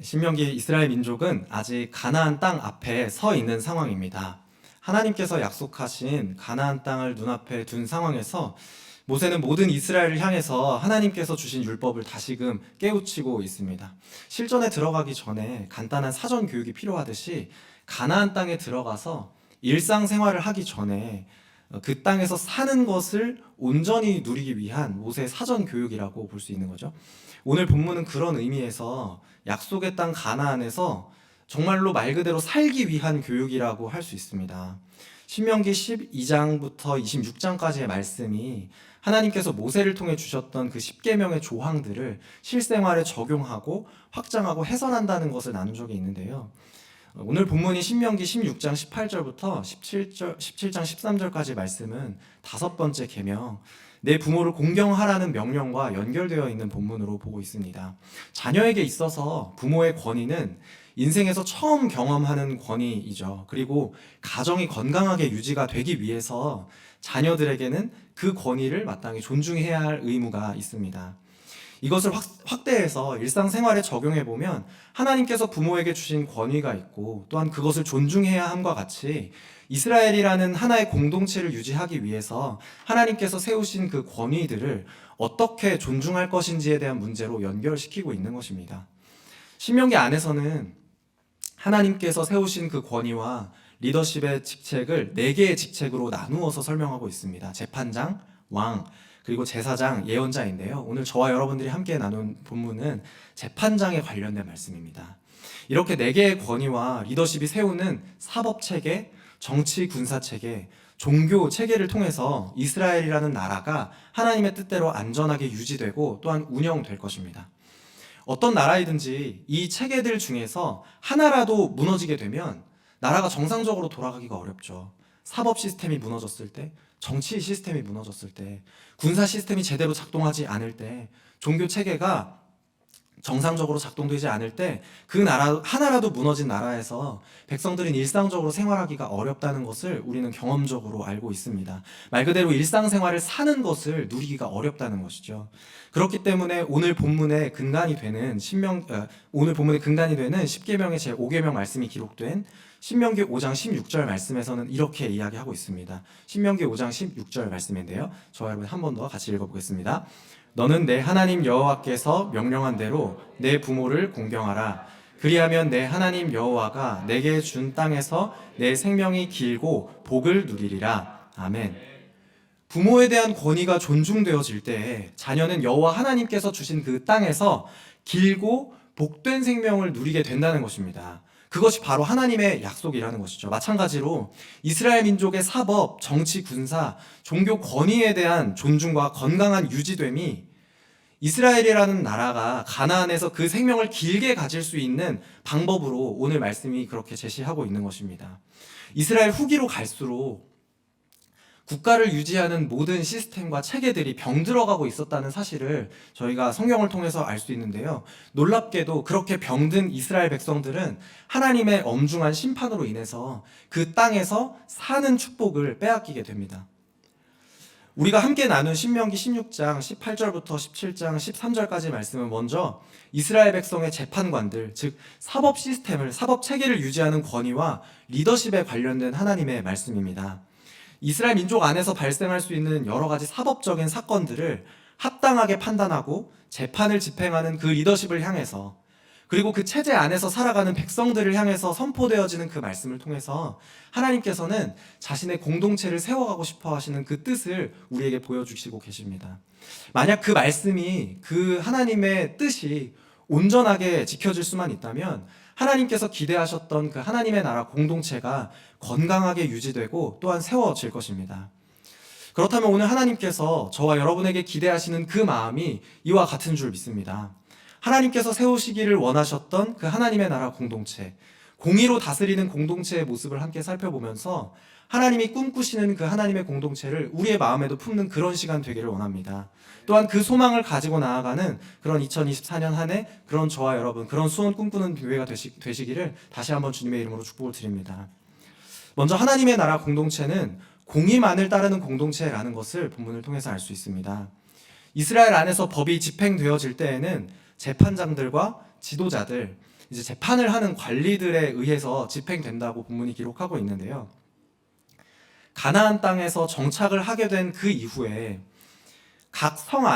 신명기 이스라엘 민족은 아직 가나안 땅 앞에 서 있는 상황입니다. 하나님께서 약속하신 가나안 땅을 눈앞에 둔 상황에서 모세는 모든 이스라엘을 향해서 하나님께서 주신 율법을 다시금 깨우치고 있습니다. 실전에 들어가기 전에 간단한 사전 교육이 필요하듯이 가나안 땅에 들어가서 일상생활을 하기 전에 그 땅에서 사는 것을 온전히 누리기 위한 모세의 사전 교육이라고 볼 수 있는 거죠. 오늘 본문은 그런 의미에서 약속의 땅 가나안에서 정말로 말 그대로 살기 위한 교육이라고 할 수 있습니다. 신명기 12장부터 26장까지의 말씀이 하나님께서 모세를 통해 주셨던 그 10계명의 조항들을 실생활에 적용하고 확장하고 해설한다는 것을 나눈 적이 있는데요. 오늘 본문이 신명기 16장 18절부터 17장 13절까지 말씀은 다섯 번째 계명, 내 부모를 공경하라는 명령과 연결되어 있는 본문으로 보고 있습니다. 자녀에게 있어서 부모의 권위는 인생에서 처음 경험하는 권위이죠. 그리고 가정이 건강하게 유지가 되기 위해서 자녀들에게는 그 권위를 마땅히 존중해야 할 의무가 있습니다. 이것을 확대해서 일상생활에 적용해보면 하나님께서 부모에게 주신 권위가 있고 또한 그것을 존중해야 함과 같이 이스라엘이라는 하나의 공동체를 유지하기 위해서 하나님께서 세우신 그 권위들을 어떻게 존중할 것인지에 대한 문제로 연결시키고 있는 것입니다. 신명기 안에서는 하나님께서 세우신 그 권위와 리더십의 직책을 4개의 직책으로 나누어서 설명하고 있습니다. 재판장, 왕, 그리고 제사장, 예언자인데요. 오늘 저와 여러분들이 함께 나눈 본문은 재판장에 관련된 말씀입니다. 이렇게 4개의 권위와 리더십이 세우는 사법체계, 정치 군사체계, 종교 체계를 통해서 이스라엘이라는 나라가 하나님의 뜻대로 안전하게 유지되고 또한 운영될 것입니다. 어떤 나라이든지 이 체계들 중에서 하나라도 무너지게 되면 나라가 정상적으로 돌아가기가 어렵죠. 사법 시스템이 무너졌을 때, 정치 시스템이 무너졌을 때, 군사 시스템이 제대로 작동하지 않을 때, 종교 체계가 정상적으로 작동되지 않을 때 그 나라 하나라도 무너진 나라에서 백성들은 일상적으로 생활하기가 어렵다는 것을 우리는 경험적으로 알고 있습니다. 말 그대로 일상생활을 사는 것을 누리기가 어렵다는 것이죠. 그렇기 때문에 오늘 본문의 근간이 되는 10계명의 제5계명 말씀이 기록된 신명기 5장 16절 말씀에서는 이렇게 이야기하고 있습니다. 신명기 5장 16절 말씀인데요. 저와 여러분 한 번 더 같이 읽어보겠습니다. 너는 내 하나님 여호와께서 명령한 대로 내 부모를 공경하라. 그리하면 내 하나님 여호와가 내게 준 땅에서 내 생명이 길고 복을 누리리라. 아멘. 부모에 대한 권위가 존중되어질 때 자녀는 여호와 하나님께서 주신 그 땅에서 길고 복된 생명을 누리게 된다는 것입니다. 그것이 바로 하나님의 약속이라는 것이죠. 마찬가지로 이스라엘 민족의 사법, 정치, 군사, 종교 권위에 대한 존중과 건강한 유지됨이 이스라엘이라는 나라가 가나안에서 그 생명을 길게 가질 수 있는 방법으로 오늘 말씀이 그렇게 제시하고 있는 것입니다. 이스라엘 후기로 갈수록 국가를 유지하는 모든 시스템과 체계들이 병들어가고 있었다는 사실을 저희가 성경을 통해서 알 수 있는데요. 놀랍게도 그렇게 병든 이스라엘 백성들은 하나님의 엄중한 심판으로 인해서 그 땅에서 사는 축복을 빼앗기게 됩니다. 우리가 함께 나눈 신명기 16장 18절부터 17장 13절까지 말씀은 먼저 이스라엘 백성의 재판관들, 즉 사법 시스템을, 사법 체계를 유지하는 권위와 리더십에 관련된 하나님의 말씀입니다. 이스라엘 민족 안에서 발생할 수 있는 여러 가지 사법적인 사건들을 합당하게 판단하고 재판을 집행하는 그 리더십을 향해서, 그리고 그 체제 안에서 살아가는 백성들을 향해서 선포되어지는 그 말씀을 통해서 하나님께서는 자신의 공동체를 세워가고 싶어 하시는 그 뜻을 우리에게 보여주시고 계십니다. 만약 그 말씀이, 그 하나님의 뜻이 온전하게 지켜질 수만 있다면 하나님께서 기대하셨던 그 하나님의 나라 공동체가 건강하게 유지되고 또한 세워질 것입니다. 그렇다면 오늘 하나님께서 저와 여러분에게 기대하시는 그 마음이 이와 같은 줄 믿습니다. 하나님께서 세우시기를 원하셨던 그 하나님의 나라 공동체, 공의로 다스리는 공동체의 모습을 함께 살펴보면서 하나님이 꿈꾸시는 그 하나님의 공동체를 우리의 마음에도 품는 그런 시간 되기를 원합니다. 또한 그 소망을 가지고 나아가는 그런 2024년 한 해, 그런 저와 여러분, 그런 수원 꿈꾸는 교회가 되시기를 다시 한번 주님의 이름으로 축복을 드립니다. 먼저 하나님의 나라 공동체는 공의만을 따르는 공동체라는 것을 본문을 통해서 알 수 있습니다. 이스라엘 안에서 법이 집행되어질 때에는 재판장들과 지도자들, 이제 재판을 하는 관리들에 의해서 집행된다고 본문이 기록하고 있는데요. 가나안 땅에서 정착을 하게 된 그 이후에 각 성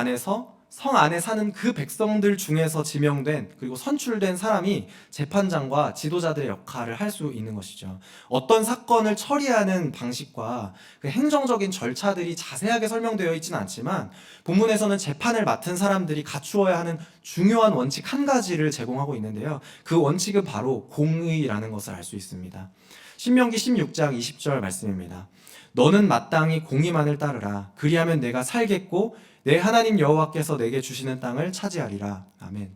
안에 사는 그 백성들 중에서 지명된 그리고 선출된 사람이 재판장과 지도자들의 역할을 할 수 있는 것이죠. 어떤 사건을 처리하는 방식과 그 행정적인 절차들이 자세하게 설명되어 있지는 않지만 본문에서는 재판을 맡은 사람들이 갖추어야 하는 중요한 원칙 한 가지를 제공하고 있는데요. 그 원칙은 바로 공의라는 것을 알 수 있습니다. 신명기 16장 20절 말씀입니다. 너는 마땅히 공의만을 따르라. 그리하면 내가 살겠고 내 하나님 여호와께서 내게 주시는 땅을 차지하리라. 아멘.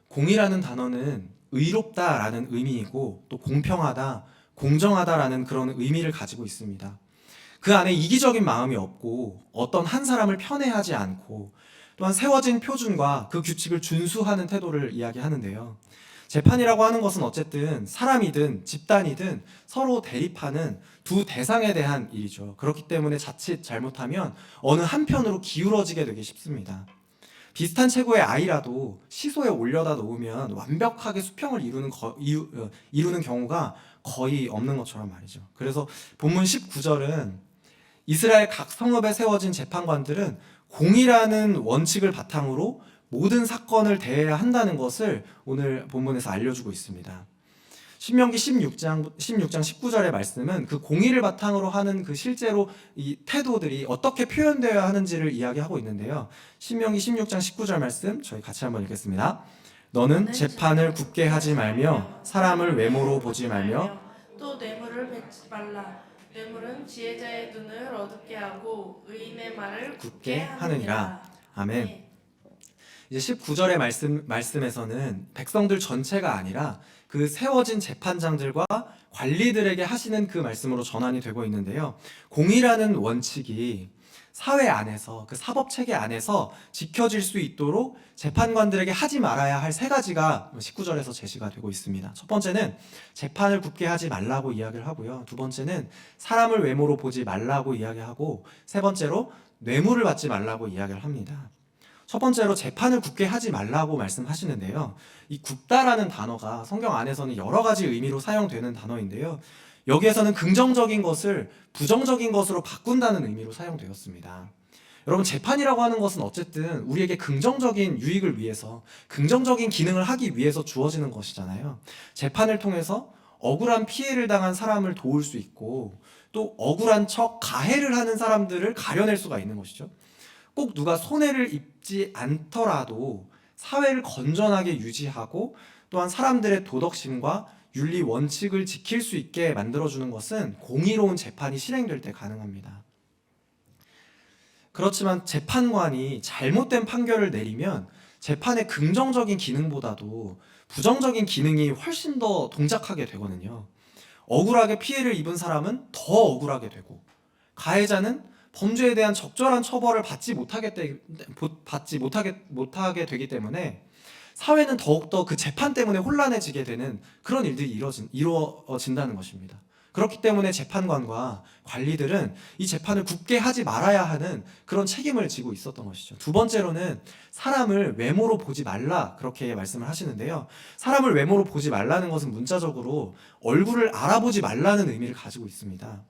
공의라는 단어는 의롭다라는 의미이고 또 공평하다, 공정하다라는 그런 의미를 가지고 있습니다. 그 안에 이기적인 마음이 없고 어떤 한 사람을 편애하지 않고 또한 세워진 표준과 그 규칙을 준수하는 태도를 이야기하는데요. 재판이라고 하는 것은 어쨌든 사람이든 집단이든 서로 대립하는 두 대상에 대한 일이죠. 그렇기 때문에 자칫 잘못하면 어느 한편으로 기울어지게 되기 쉽습니다. 비슷한 체구의 아이라도 시소에 올려다 놓으면 완벽하게 수평을 이루는 경우가 거의 없는 것처럼 말이죠. 그래서 본문 19절은 이스라엘 각 성읍에 세워진 재판관들은 공의라는 원칙을 바탕으로 모든 사건을 대해야 한다는 것을 오늘 본문에서 알려주고 있습니다. 신명기 16장 19절의 말씀은 그 공의를 바탕으로 하는 그 실제로 이 태도들이 어떻게 표현되어야 하는지를 이야기하고 있는데요. 신명기 16장 19절 말씀 저희 같이 한번 읽겠습니다. 너는 재판을 굳게 하지 말며 사람을 외모로 보지 말며 또 뇌물을 뱉지 말라. 뇌물은 지혜자의 눈을 어둡게 하고 의인의 말을 굳게 하느니라. 아멘. 네. 이제 19절의 말씀에서는 백성들 전체가 아니라 그 세워진 재판장들과 관리들에게 하시는 그 말씀으로 전환이 되고 있는데요. 공의라는 원칙이 사회 안에서 그 사법 체계 안에서 지켜질 수 있도록 재판관들에게 하지 말아야 할 세 가지가 19절에서 제시가 되고 있습니다. 첫 번째는 재판을 굳게 하지 말라고 이야기를 하고요. 두 번째는 사람을 외모로 보지 말라고 이야기하고 세 번째로 뇌물을 받지 말라고 이야기를 합니다. 첫 번째로 재판을 굳게 하지 말라고 말씀하시는데요. 이 굳다라는 단어가 성경 안에서는 여러 가지 의미로 사용되는 단어인데요. 여기에서는 긍정적인 것을 부정적인 것으로 바꾼다는 의미로 사용되었습니다. 여러분, 재판이라고 하는 것은 어쨌든 우리에게 긍정적인 유익을 위해서, 긍정적인 기능을 하기 위해서 주어지는 것이잖아요. 재판을 통해서 억울한 피해를 당한 사람을 도울 수 있고 또 억울한 척 가해를 하는 사람들을 가려낼 수가 있는 것이죠. 꼭 누가 손해를 입지 않더라도 사회를 건전하게 유지하고 또한 사람들의 도덕심과 윤리 원칙을 지킬 수 있게 만들어주는 것은 공의로운 재판이 실행될 때 가능합니다. 그렇지만 재판관이 잘못된 판결을 내리면 재판의 긍정적인 기능보다도 부정적인 기능이 훨씬 더 동작하게 되거든요. 억울하게 피해를 입은 사람은 더 억울하게 되고 가해자는 범죄에 대한 적절한 처벌을 받지 못하게 되기 때문에 사회는 더욱더 그 재판 때문에 혼란해지게 되는 그런 일들이 이루어진다는 것입니다. 그렇기 때문에 재판관과 관리들은 이 재판을 굳게 하지 말아야 하는 그런 책임을 지고 있었던 것이죠. 두 번째로는 사람을 외모로 보지 말라, 그렇게 말씀을 하시는데요. 사람을 외모로 보지 말라는 것은 문자적으로 얼굴을 알아보지 말라는 의미를 가지고 있습니다.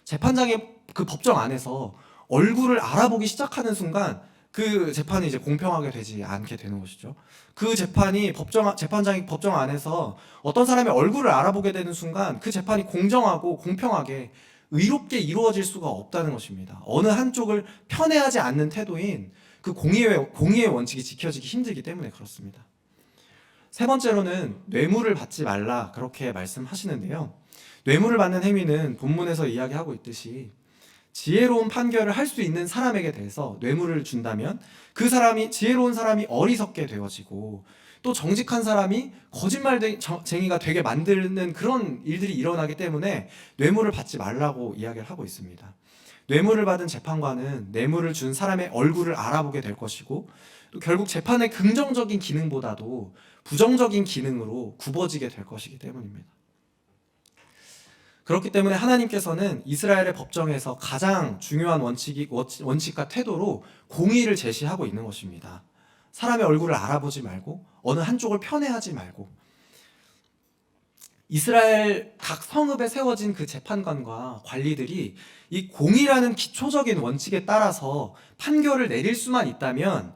재판장의 그 법정 안에서 얼굴을 알아보기 시작하는 순간 그 재판이 이제 공평하게 되지 않게 되는 것이죠. 그 재판장이 법정 안에서 어떤 사람의 얼굴을 알아보게 되는 순간 그 재판이 공정하고 공평하게 의롭게 이루어질 수가 없다는 것입니다. 어느 한쪽을 편애하지 않는 태도인 그 공의의 원칙이 지켜지기 힘들기 때문에 그렇습니다. 세 번째로는 뇌물을 받지 말라, 그렇게 말씀하시는데요. 뇌물을 받는 행위는 본문에서 이야기하고 있듯이 지혜로운 판결을 할 수 있는 사람에게 대해서 뇌물을 준다면 그 사람이, 지혜로운 사람이 어리석게 되어지고 또 정직한 사람이 거짓말쟁이가 되게 만드는 그런 일들이 일어나기 때문에 뇌물을 받지 말라고 이야기를 하고 있습니다. 뇌물을 받은 재판관은 뇌물을 준 사람의 얼굴을 알아보게 될 것이고 또 결국 재판의 긍정적인 기능보다도 부정적인 기능으로 굽어지게 될 것이기 때문입니다. 그렇기 때문에 하나님께서는 이스라엘의 법정에서 가장 중요한 원칙과 태도로 공의를 제시하고 있는 것입니다. 사람의 얼굴을 알아보지 말고 어느 한쪽을 편애하지 말고 이스라엘 각 성읍에 세워진 그 재판관과 관리들이 이 공의라는 기초적인 원칙에 따라서 판결을 내릴 수만 있다면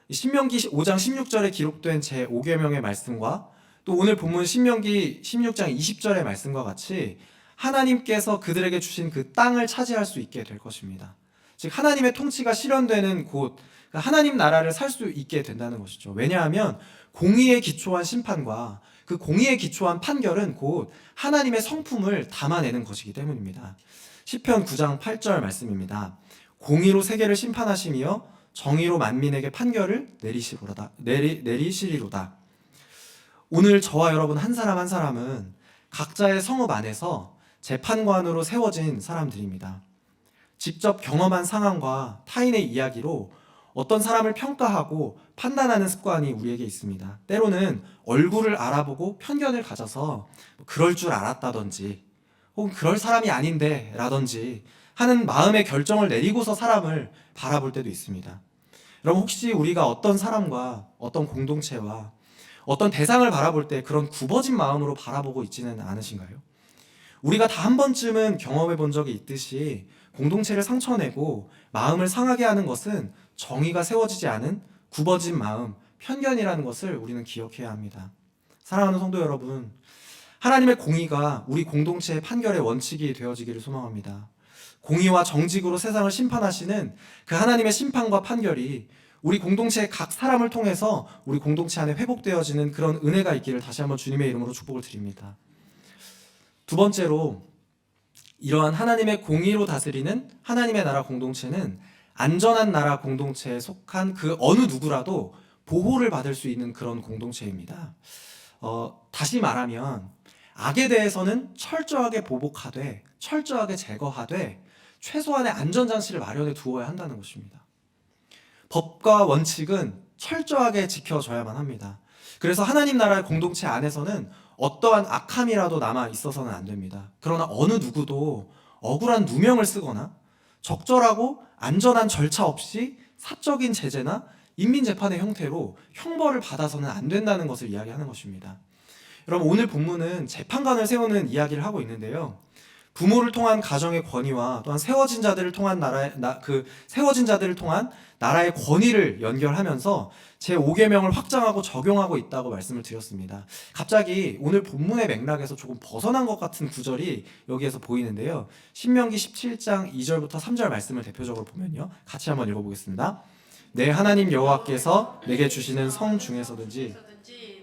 신명기 5장 16절에 기록된 제5계명의 말씀과 또 오늘 본문 신명기 16장 20절의 말씀과 같이 하나님께서 그들에게 주신 그 땅을 차지할 수 있게 될 것입니다. 즉 하나님의 통치가 실현되는 곳, 하나님 나라를 살 수 있게 된다는 것이죠. 왜냐하면 공의에 기초한 심판과 그 공의에 기초한 판결은 곧 하나님의 성품을 담아내는 것이기 때문입니다. 시편 9장 8절 말씀입니다. 공의로 세계를 심판하시며 정의로 만민에게 판결을 내리시리로다. 오늘 저와 여러분 한 사람 한 사람은 각자의 성읍 안에서 재판관으로 세워진 사람들입니다. 직접 경험한 상황과 타인의 이야기로 어떤 사람을 평가하고 판단하는 습관이 우리에게 있습니다. 때로는 얼굴을 알아보고 편견을 가져서 그럴 줄 알았다든지 혹은 그럴 사람이 아닌데 라든지 하는 마음의 결정을 내리고서 사람을 바라볼 때도 있습니다. 여러분 혹시 우리가 어떤 사람과 어떤 공동체와 어떤 대상을 바라볼 때 그런 굽어진 마음으로 바라보고 있지는 않으신가요? 우리가 다 한 번쯤은 경험해 본 적이 있듯이 공동체를 상처내고 마음을 상하게 하는 것은 정의가 세워지지 않은 굽어진 마음, 편견이라는 것을 우리는 기억해야 합니다. 사랑하는 성도 여러분, 하나님의 공의가 우리 공동체의 판결의 원칙이 되어지기를 소망합니다. 공의와 정직으로 세상을 심판하시는 그 하나님의 심판과 판결이 우리 공동체의 각 사람을 통해서 우리 공동체 안에 회복되어지는 그런 은혜가 있기를 다시 한번 주님의 이름으로 축복을 드립니다. 두 번째로, 이러한 하나님의 공의로 다스리는 하나님의 나라 공동체는 안전한 나라 공동체에 속한 그 어느 누구라도 보호를 받을 수 있는 그런 공동체입니다. 다시 말하면 악에 대해서는 철저하게 보복하되 철저하게 제거하되 최소한의 안전장치를 마련해 두어야 한다는 것입니다. 법과 원칙은 철저하게 지켜져야만 합니다. 그래서 하나님 나라의 공동체 안에서는 어떠한 악함이라도 남아 있어서는 안 됩니다. 그러나 어느 누구도 억울한 누명을 쓰거나 적절하고 안전한 절차 없이 사적인 제재나 인민재판의 형태로 형벌을 받아서는 안 된다는 것을 이야기하는 것입니다. 여러분 오늘 본문은 재판관을 세우는 이야기를 하고 있는데요. 부모를 통한 가정의 권위와 또한 세워진 자들을 통한 나라의 권위를 연결하면서 제5계명을 확장하고 적용하고 있다고 말씀을 드렸습니다. 갑자기 오늘 본문의 맥락에서 조금 벗어난 것 같은 구절이 여기에서 보이는데요. 신명기 17장 2절부터 3절 말씀을 대표적으로 보면요. 같이 한번 읽어보겠습니다. 내 하나님 여호와께서 내게 주시는 성 중에서든지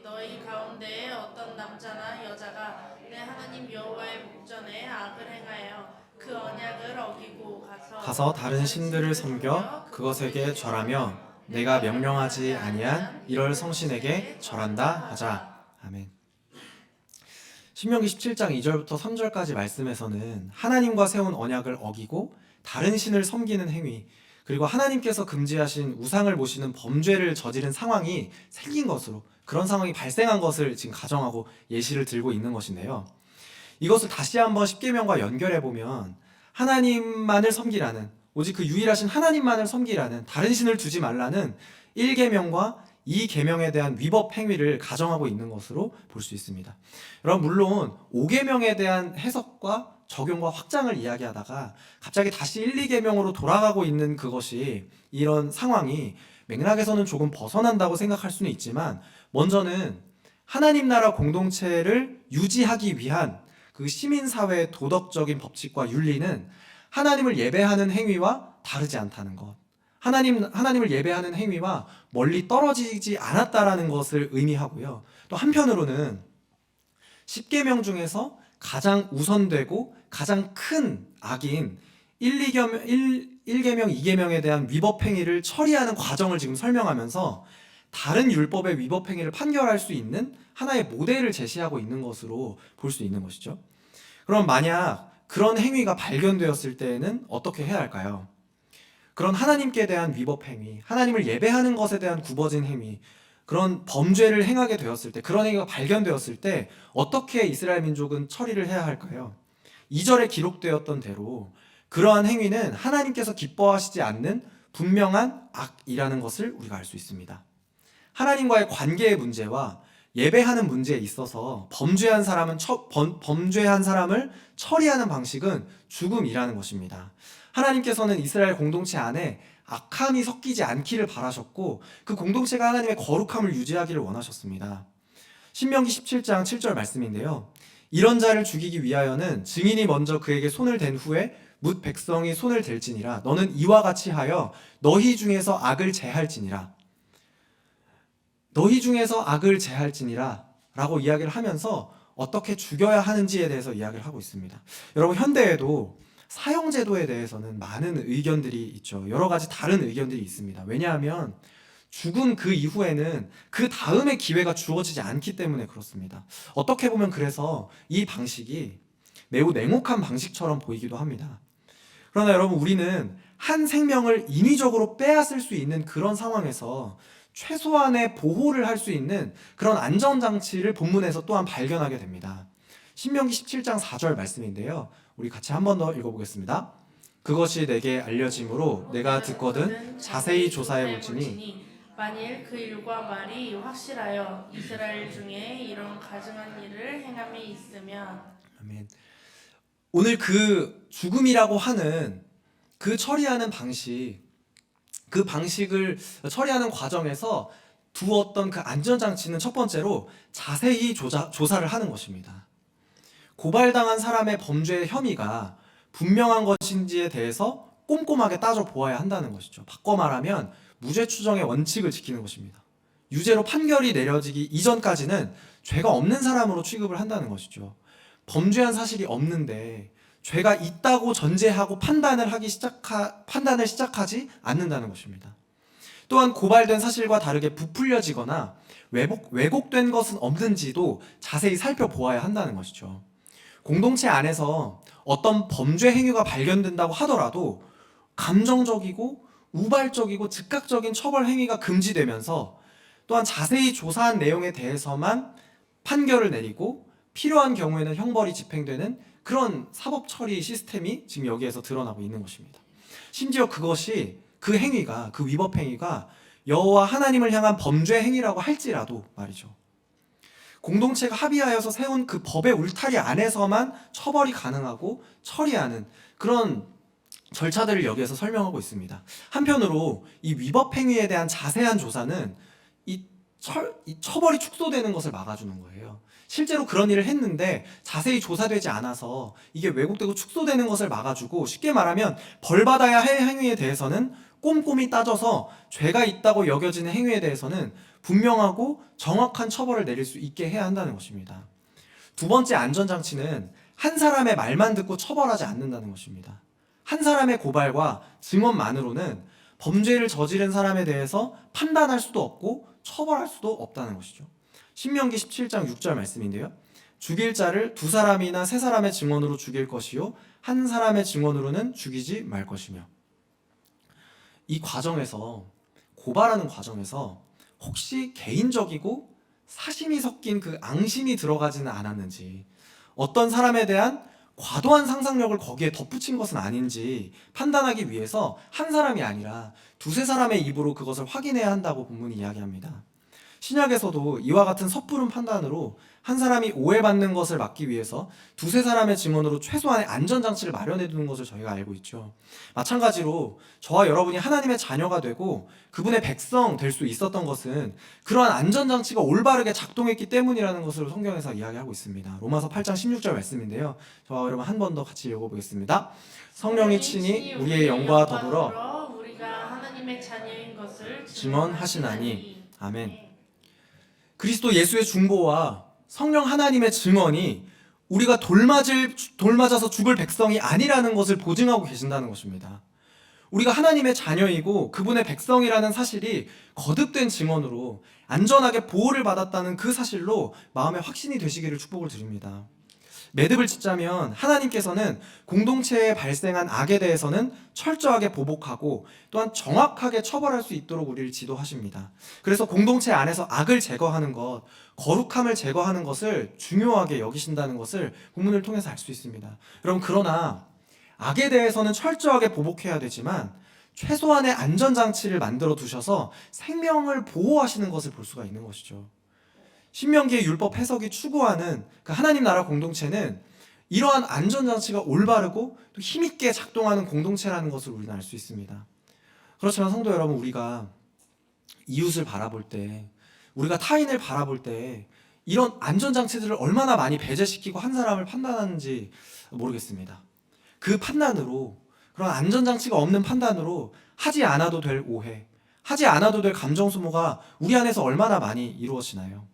너희 가운데에 어떤 남자나 여자가 내 하나님 여호와의 목전에 악을 행하여 그 언약을 어기고 가서 다른 신들을 섬겨 그것에게 절하며 내가 명령하지 아니한 이럴 성신에게 절한다 하자. 아멘. 신명기 17장 2절부터 3절까지 말씀에서는 하나님과 세운 언약을 어기고 다른 신을 섬기는 행위, 그리고 하나님께서 금지하신 우상을 모시는 범죄를 저지른 상황이 생긴 것으로, 그런 상황이 발생한 것을 지금 가정하고 예시를 들고 있는 것인데요. 이것을 다시 한번 십계명과 연결해 보면 하나님만을 섬기라는, 오직 그 유일하신 하나님만을 섬기라는, 다른 신을 두지 말라는 1계명과 2계명에 대한 위법 행위를 가정하고 있는 것으로 볼 수 있습니다. 여러분 물론 5계명에 대한 해석과 적용과 확장을 이야기하다가 갑자기 다시 1, 2계명으로 돌아가고 있는 그것이, 이런 상황이 맥락에서는 조금 벗어난다고 생각할 수는 있지만, 먼저는 하나님 나라 공동체를 유지하기 위한 그 시민사회의 도덕적인 법칙과 윤리는 하나님을 예배하는 행위와 다르지 않다는 것, 하나님을 예배하는 행위와 멀리 떨어지지 않았다라는 것을 의미하고요. 또 한편으로는 10계명 중에서 가장 우선되고 가장 큰 악인 1계명, 2계명에 대한 위법 행위를 처리하는 과정을 지금 설명하면서 다른 율법의 위법 행위를 판결할 수 있는 하나의 모델을 제시하고 있는 것으로 볼 수 있는 것이죠. 그럼 만약 그런 행위가 발견되었을 때에는 어떻게 해야 할까요? 그런 하나님께 대한 위법 행위, 하나님을 예배하는 것에 대한 굽어진 행위, 그런 범죄를 행하게 되었을 때, 그런 행위가 발견되었을 때 어떻게 이스라엘 민족은 처리를 해야 할까요? 2절에 기록되었던 대로 그러한 행위는 하나님께서 기뻐하시지 않는 분명한 악이라는 것을 우리가 알 수 있습니다. 하나님과의 관계의 문제와 예배하는 문제에 있어서 범죄한 사람을 처리하는 방식은 죽음이라는 것입니다. 하나님께서는 이스라엘 공동체 안에 악함이 섞이지 않기를 바라셨고 그 공동체가 하나님의 거룩함을 유지하기를 원하셨습니다. 신명기 17장 7절 말씀인데요. 이런 자를 죽이기 위하여는 증인이 먼저 그에게 손을 댄 후에 뭇 백성이 손을 댈지니라. 너는 이와 같이 하여 너희 중에서 악을 제할지니라. 너희 중에서 악을 제할지니라 라고 이야기를 하면서 어떻게 죽여야 하는지에 대해서 이야기를 하고 있습니다. 여러분, 현대에도 사형제도에 대해서는 많은 의견들이 있죠. 여러 가지 다른 의견들이 있습니다. 왜냐하면 죽은 그 이후에는 그 다음에 기회가 주어지지 않기 때문에 그렇습니다. 어떻게 보면 그래서 이 방식이 매우 냉혹한 방식처럼 보이기도 합니다. 그러나 여러분, 우리는 한 생명을 인위적으로 빼앗을 수 있는 그런 상황에서 최소한의 보호를 할 수 있는 그런 안전장치를 본문에서 또한 발견하게 됩니다. 신명기 17장 4절 말씀인데요. 우리 같이 한 번 더 읽어보겠습니다. 그것이 내게 알려짐으로 내가 듣거든 자세히 조사해 볼지니 만일 그 일과 말이 확실하여 이스라엘 중에 이런 가증한 일을 행함이 있으면. 아멘. 오늘 그 죽음이라고 하는 그 처리하는 방식, 그 방식을 처리하는 과정에서 두었던 그 안전장치는 첫 번째로 자세히 조사를 하는 것입니다. 고발당한 사람의 범죄의 혐의가 분명한 것인지에 대해서 꼼꼼하게 따져보아야 한다는 것이죠. 바꿔 말하면 무죄 추정의 원칙을 지키는 것입니다. 유죄로 판결이 내려지기 이전까지는 죄가 없는 사람으로 취급을 한다는 것이죠. 범죄한 사실이 없는데 죄가 있다고 전제하고 판단을 시작하지 않는다는 것입니다. 또한 고발된 사실과 다르게 부풀려지거나 왜곡된 것은 없는지도 자세히 살펴보아야 한다는 것이죠. 공동체 안에서 어떤 범죄 행위가 발견된다고 하더라도 감정적이고 우발적이고 즉각적인 처벌 행위가 금지되면서 또한 자세히 조사한 내용에 대해서만 판결을 내리고 필요한 경우에는 형벌이 집행되는 그런 사법 처리 시스템이 지금 여기에서 드러나고 있는 것입니다. 심지어 그것이 그 행위가, 그 위법 행위가 여호와 하나님을 향한 범죄 행위라고 할지라도 말이죠. 공동체가 합의하여서 세운 그 법의 울타리 안에서만 처벌이 가능하고 처리하는 그런 절차들을 여기에서 설명하고 있습니다. 한편으로 이 위법 행위에 대한 자세한 조사는 이 처벌이 축소되는 것을 막아주는 거예요. 실제로 그런 일을 했는데 자세히 조사되지 않아서 이게 왜곡되고 축소되는 것을 막아주고, 쉽게 말하면 벌받아야 할 행위에 대해서는 꼼꼼히 따져서 죄가 있다고 여겨지는 행위에 대해서는 분명하고 정확한 처벌을 내릴 수 있게 해야 한다는 것입니다. 두 번째 안전장치는 한 사람의 말만 듣고 처벌하지 않는다는 것입니다. 한 사람의 고발과 증언만으로는 범죄를 저지른 사람에 대해서 판단할 수도 없고 처벌할 수도 없다는 것이죠. 신명기 17장 6절 말씀인데요. 죽일 자를 두 사람이나 세 사람의 증언으로 죽일 것이요 한 사람의 증언으로는 죽이지 말 것이며. 이 과정에서, 고발하는 과정에서 혹시 개인적이고 사심이 섞인 그 앙심이 들어가지는 않았는지, 어떤 사람에 대한 과도한 상상력을 거기에 덧붙인 것은 아닌지 판단하기 위해서 한 사람이 아니라 두세 사람의 입으로 그것을 확인해야 한다고 본문이 이야기합니다. 신약에서도 이와 같은 섣부른 판단으로 한 사람이 오해받는 것을 막기 위해서 두세 사람의 증언으로 최소한의 안전장치를 마련해 두는 것을 저희가 알고 있죠. 마찬가지로 저와 여러분이 하나님의 자녀가 되고 그분의 백성 될 수 있었던 것은 그러한 안전장치가 올바르게 작동했기 때문이라는 것을 성경에서 이야기하고 있습니다. 로마서 8장 16절 말씀인데요. 저와 여러분 한 번 더 같이 읽어보겠습니다. 성령이 친히 우리의 영과 더불어 우리가 하나님의 자녀인 것을 증언하시나니. 아멘. 그리스도 예수의 중보와 성령 하나님의 증언이 우리가 돌맞아서 죽을 백성이 아니라는 것을 보증하고 계신다는 것입니다. 우리가 하나님의 자녀이고 그분의 백성이라는 사실이 거듭된 증언으로 안전하게 보호를 받았다는 그 사실로 마음의 확신이 되시기를 축복을 드립니다. 매듭을 짓자면 하나님께서는 공동체에 발생한 악에 대해서는 철저하게 보복하고 또한 정확하게 처벌할 수 있도록 우리를 지도하십니다. 그래서 공동체 안에서 악을 제거하는 것, 거룩함을 제거하는 것을 중요하게 여기신다는 것을 본문을 통해서 알 수 있습니다. 여러분, 그러나 악에 대해서는 철저하게 보복해야 되지만 최소한의 안전장치를 만들어 두셔서 생명을 보호하시는 것을 볼 수가 있는 것이죠. 신명기의 율법 해석이 추구하는 그 하나님 나라 공동체는 이러한 안전장치가 올바르고 또 힘있게 작동하는 공동체라는 것을 우리는 알 수 있습니다. 그렇지만 성도 여러분, 우리가 이웃을 바라볼 때, 우리가 타인을 바라볼 때 이런 안전장치들을 얼마나 많이 배제시키고 한 사람을 판단하는지 모르겠습니다. 그 판단으로, 그런 안전장치가 없는 판단으로 하지 않아도 될 오해, 하지 않아도 될 감정 소모가 우리 안에서 얼마나 많이 이루어지나요?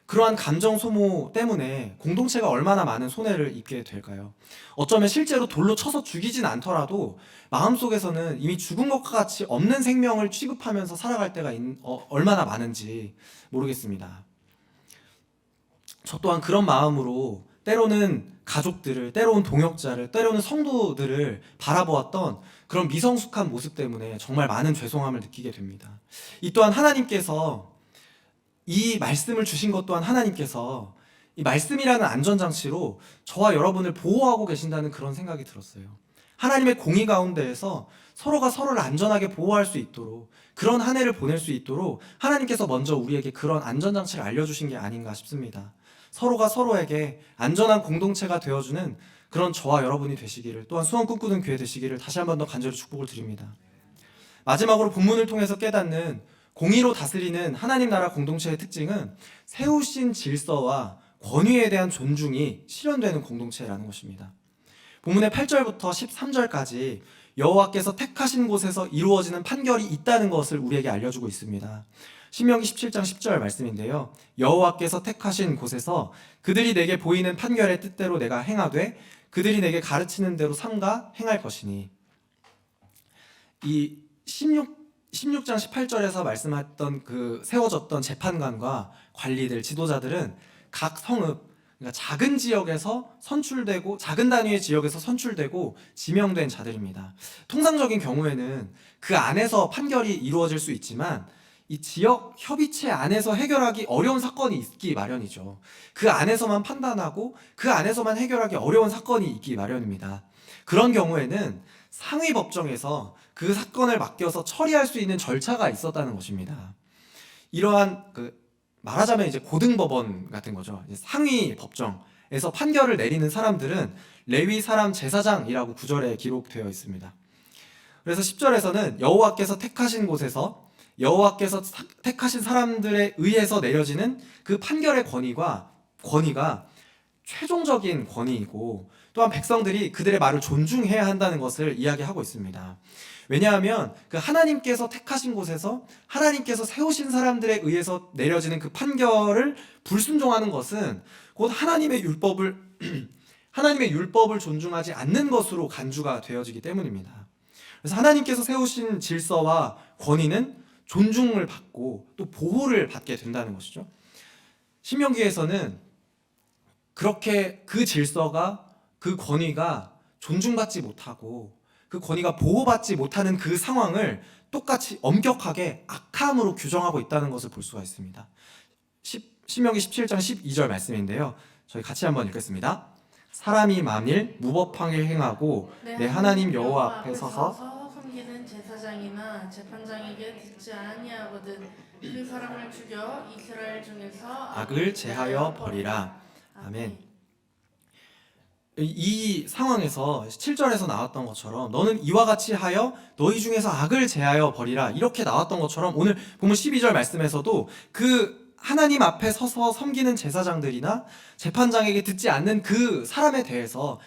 그러한 감정 소모 때문에 공동체가 얼마나 많은 손해를 입게 될까요? 어쩌면 실제로 돌로 쳐서 죽이진 않더라도 마음속에서는 이미 죽은 것과 같이 없는 생명을 취급하면서 살아갈 때가 얼마나 많은지 모르겠습니다. 저 또한 그런 마음으로 때로는 가족들을, 때로는 동역자를, 때로는 성도들을 바라보았던 그런 미성숙한 모습 때문에 정말 많은 죄송함을 느끼게 됩니다. 이 또한 하나님께서, 이 말씀을 주신 것 또한 하나님께서 이 말씀이라는 안전장치로 저와 여러분을 보호하고 계신다는 그런 생각이 들었어요. 하나님의 공의 가운데에서 서로가 서로를 안전하게 보호할 수 있도록, 그런 한 해를 보낼 수 있도록 하나님께서 먼저 우리에게 그런 안전장치를 알려주신 게 아닌가 싶습니다. 서로가 서로에게 안전한 공동체가 되어주는 그런 저와 여러분이 되시기를, 또한 수원 꿈꾸는 교회 되시기를 다시 한 번 더 간절히 축복을 드립니다. 마지막으로 본문을 통해서 깨닫는 공의로 다스리는 하나님 나라 공동체의 특징은 세우신 질서와 권위에 대한 존중이 실현되는 공동체라는 것입니다. 본문의 8절부터 13절까지 여호와께서 택하신 곳에서 이루어지는 판결이 있다는 것을 우리에게 알려주고 있습니다. 신명기 17장 10절 말씀인데요. 여호와께서 택하신 곳에서 그들이 내게 보이는 판결의 뜻대로 내가 행하되 그들이 내게 가르치는 대로 삼가 행할 것이니. 이 16장 18절에서 말씀했던 그 세워졌던 재판관과 관리들, 지도자들은 각 성읍, 그러니까 작은 지역에서 선출되고, 작은 단위의 지역에서 선출되고 지명된 자들입니다. 통상적인 경우에는 그 안에서 판결이 이루어질 수 있지만 이 지역 협의체 안에서 해결하기 어려운 사건이 있기 마련이죠. 그 안에서만 판단하고 그 안에서만 해결하기 어려운 사건이 있기 마련입니다. 그런 경우에는 상위 법정에서 그 사건을 맡겨서 처리할 수 있는 절차가 있었다는 것입니다. 이러한 말하자면 이제 고등법원 같은 거죠. 상위 법정에서 판결을 내리는 사람들은 레위 사람 제사장이라고 구절에 기록되어 있습니다. 그래서 10절에서는 여호와께서 택하신 곳에서 여호와께서 택하신 사람들에 의해서 내려지는 그 판결의 권위가 최종적인 권위이고, 또한 백성들이 그들의 말을 존중해야 한다는 것을 이야기하고 있습니다. 왜냐하면 그 하나님께서 택하신 곳에서 하나님께서 세우신 사람들에 의해서 내려지는 그 판결을 불순종하는 것은 곧 하나님의 율법을 존중하지 않는 것으로 간주가 되어지기 때문입니다. 그래서 하나님께서 세우신 질서와 권위는 존중을 받고 또 보호를 받게 된다는 것이죠. 신명기에서는 그렇게 그 질서가, 그 권위가 존중받지 못하고 그 권위가 보호받지 못하는 그 상황을 똑같이 엄격하게 악함으로 규정하고 있다는 것을 볼 수가 있습니다. 신명기 17장 12절 말씀인데요. 저희 같이 한번 읽겠습니다. 사람이 만일 무법하게 행하고 내 하나님 여호와 앞에 서서 섬기는 제사장이나 재판장에게 듣지 아니하거든 그 사람을 죽여 이스라엘 중에서 악을 제하여 버리라. 아멘. 이 상황에서 7절에서 나왔던 것처럼 너는 이와 같이 하여 너희 중에서 악을 제하여 버리라, 이렇게 나왔던 것처럼 오늘 본문 12절 말씀에서도 그 하나님 앞에 서서 섬기는 제사장들이나 재판장에게 듣지 않는 그 사람에 대해서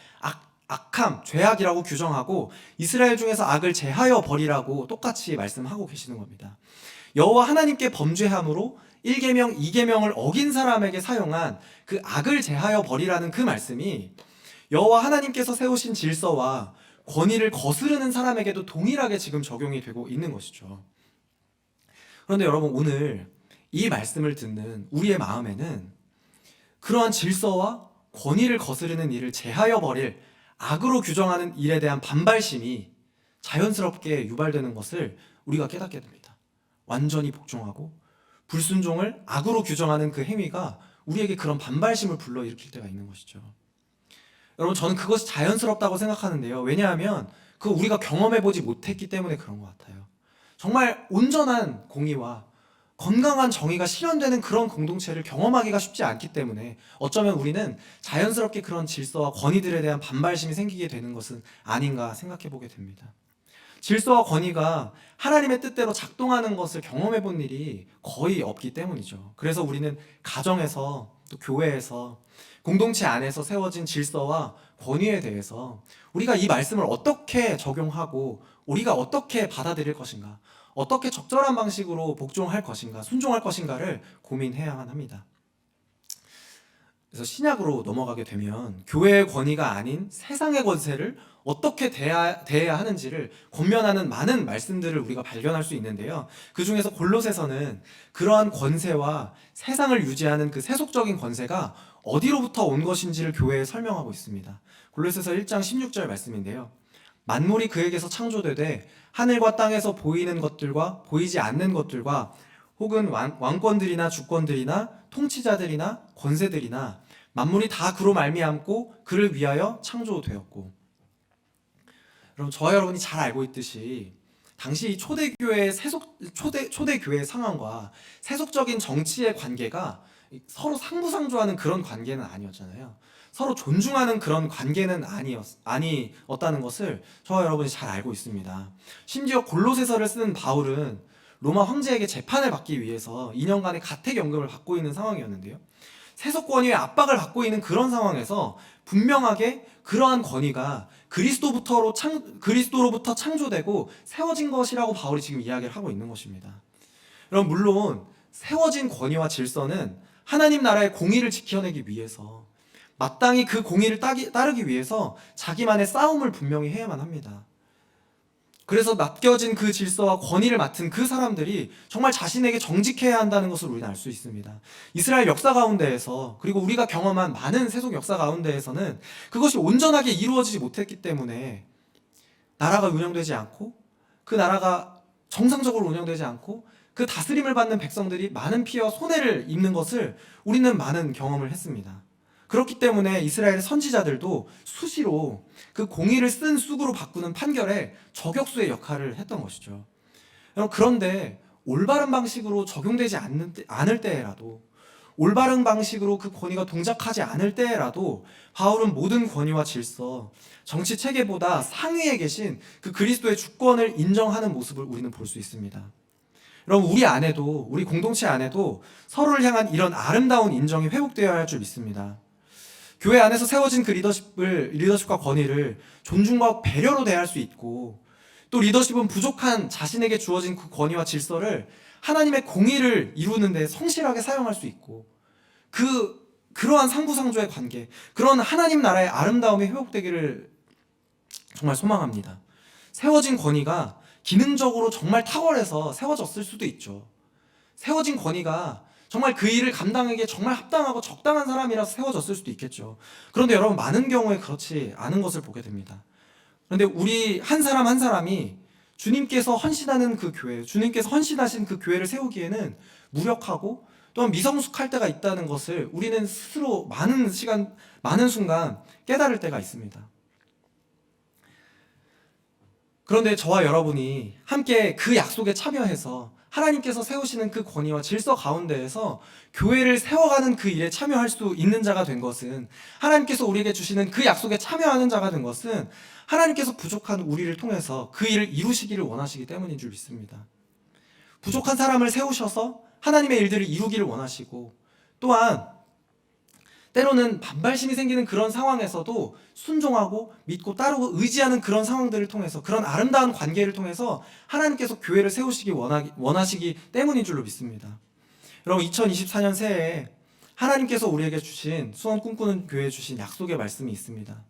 악함, 죄악이라고 규정하고 이스라엘 중에서 악을 제하여 버리라고 똑같이 말씀하고 계시는 겁니다. 여호와 하나님께 범죄함으로 1계명, 2계명을 어긴 사람에게 사용한 그 악을 제하여 버리라는 그 말씀이 여호와 하나님께서 세우신 질서와 권위를 거스르는 사람에게도 동일하게 지금 적용이 되고 있는 것이죠. 그런데 여러분, 오늘 이 말씀을 듣는 우리의 마음에는 그러한 질서와 권위를 거스르는 일을 제하여 버릴, 악으로 규정하는 일에 대한 반발심이 자연스럽게 유발되는 것을 우리가 깨닫게 됩니다. 완전히 복종하고 불순종을 악으로 규정하는 그 행위가 우리에게 그런 반발심을 불러일으킬 때가 있는 것이죠. 여러분, 저는 그것이 자연스럽다고 생각하는데요. 왜냐하면 그 우리가 경험해보지 못했기 때문에 그런 것 같아요. 정말 온전한 공의와 건강한 정의가 실현되는 그런 공동체를 경험하기가 쉽지 않기 때문에 어쩌면 우리는 자연스럽게 그런 질서와 권위들에 대한 반발심이 생기게 되는 것은 아닌가 생각해 보게 됩니다. 질서와 권위가 하나님의 뜻대로 작동하는 것을 경험해 본 일이 거의 없기 때문이죠. 그래서 우리는 가정에서 또 교회에서 공동체 안에서 세워진 질서와 권위에 대해서 우리가 이 말씀을 어떻게 적용하고 우리가 어떻게 받아들일 것인가, 어떻게 적절한 방식으로 복종할 것인가, 순종할 것인가를 고민해야만 합니다. 그래서 신약으로 넘어가게 되면 교회의 권위가 아닌 세상의 권세를 어떻게 대해야 하는지를 권면하는 많은 말씀들을 우리가 발견할 수 있는데요. 그 중에서 골로새서는 그러한 권세와 세상을 유지하는 그 세속적인 권세가 어디로부터 온 것인지를 교회에 설명하고 있습니다. 골로새서 1장 16절 말씀인데요. 만물이 그에게서 창조되되 하늘과 땅에서 보이는 것들과 보이지 않는 것들과 혹은 왕권들이나 주권들이나 통치자들이나 권세들이나 만물이 다 그로 말미암고 그를 위하여 창조되었고. 여러분, 저와 여러분이 잘 알고 있듯이 당시 초대교회의 초대교회의 상황과 세속적인 정치의 관계가 서로 상부상조하는 그런 관계는 아니었잖아요. 서로 존중하는 그런 관계는 아니었다는 것을 저와 여러분이 잘 알고 있습니다. 심지어 골로새서를 쓴 바울은 로마 황제에게 재판을 받기 위해서 2년간의 가택연금을 받고 있는 상황이었는데요. 세속 권위의 압박을 받고 있는 그런 상황에서 분명하게 그러한 권위가 그리스도로부터 창조되고 세워진 것이라고 바울이 지금 이야기를 하고 있는 것입니다. 여러분, 물론 세워진 권위와 질서는 하나님 나라의 공의를 지켜내기 위해서 마땅히 그 공의를 따르기 위해서 자기만의 싸움을 분명히 해야만 합니다. 그래서 맡겨진 그 질서와 권위를 맡은 그 사람들이 정말 자신에게 정직해야 한다는 것을 우리는 알 수 있습니다. 이스라엘 역사 가운데에서, 그리고 우리가 경험한 많은 세속 역사 가운데에서는 그것이 온전하게 이루어지지 못했기 때문에 나라가 운영되지 않고, 그 나라가 정상적으로 운영되지 않고, 그 다스림을 받는 백성들이 많은 피해와 손해를 입는 것을 우리는 많은 경험을 했습니다. 그렇기 때문에 이스라엘의 선지자들도 수시로 그 공의를 쓴 쑥으로 바꾸는 판결에 저격수의 역할을 했던 것이죠. 그런데 올바른 방식으로 적용되지 않을 때라도, 올바른 방식으로 그 권위가 동작하지 않을 때라도 바울은 모든 권위와 질서, 정치 체계보다 상위에 계신 그 그리스도의 주권을 인정하는 모습을 우리는 볼 수 있습니다. 여러분, 우리 공동체 안에도 서로를 향한 이런 아름다운 인정이 회복되어야 할 줄 믿습니다. 교회 안에서 세워진 그 리더십과 권위를 존중과 배려로 대할 수 있고, 또 리더십은 부족한 자신에게 주어진 그 권위와 질서를 하나님의 공의를 이루는 데 성실하게 사용할 수 있고, 그러한 상부상조의 관계, 그런 하나님 나라의 아름다움이 회복되기를 정말 소망합니다. 세워진 권위가 기능적으로 정말 탁월해서 세워졌을 수도 있죠. 세워진 권위가 정말 그 일을 감당하기에 정말 합당하고 적당한 사람이라서 세워졌을 수도 있겠죠. 그런데 여러분, 많은 경우에 그렇지 않은 것을 보게 됩니다. 그런데 우리 한 사람 한 사람이 주님께서 헌신하는 그 교회, 주님께서 헌신하신 그 교회를 세우기에는 무력하고 또한 미성숙할 때가 있다는 것을 우리는 스스로 많은 순간 깨달을 때가 있습니다. 그런데 저와 여러분이 함께 그 약속에 참여해서 하나님께서 세우시는 그 권위와 질서 가운데에서 교회를 세워가는 그 일에 참여할 수 있는 자가 된 것은, 하나님께서 우리에게 주시는 그 약속에 참여하는 자가 된 것은 하나님께서 부족한 우리를 통해서 그 일을 이루시기를 원하시기 때문인 줄 믿습니다. 부족한 사람을 세우셔서 하나님의 일들을 이루기를 원하시고, 또한 때로는 반발심이 생기는 그런 상황에서도 순종하고 믿고 따르고 의지하는 그런 상황들을 통해서, 그런 아름다운 관계를 통해서 하나님께서 교회를 세우시기 원하시기 때문인 줄로 믿습니다. 여러분, 2024년 새해에 하나님께서 우리에게 주신, 수원 꿈꾸는 교회에 주신 약속의 말씀이 있습니다.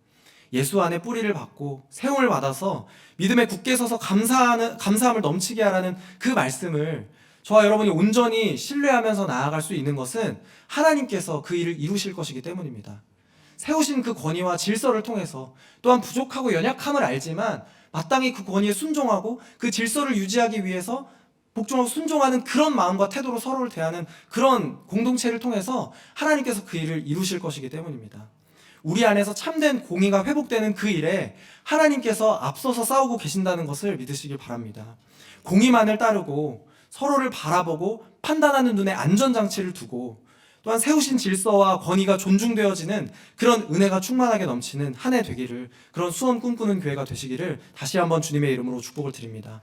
예수 안에 뿌리를 받고 세움을 받아서 믿음에 굳게 서서 감사함을 넘치게 하라는 그 말씀을 저와 여러분이 온전히 신뢰하면서 나아갈 수 있는 것은 하나님께서 그 일을 이루실 것이기 때문입니다. 세우신 그 권위와 질서를 통해서, 또한 부족하고 연약함을 알지만 마땅히 그 권위에 순종하고 그 질서를 유지하기 위해서 복종하고 순종하는 그런 마음과 태도로 서로를 대하는 그런 공동체를 통해서 하나님께서 그 일을 이루실 것이기 때문입니다. 우리 안에서 참된 공의가 회복되는 그 일에 하나님께서 앞서서 싸우고 계신다는 것을 믿으시길 바랍니다. 공의만을 따르고 서로를 바라보고 판단하는 눈에 안전장치를 두고 또한 세우신 질서와 권위가 존중되어지는 그런 은혜가 충만하게 넘치는 한 해 되기를, 그런 수원 꿈꾸는 교회가 되시기를 다시 한번 주님의 이름으로 축복을 드립니다.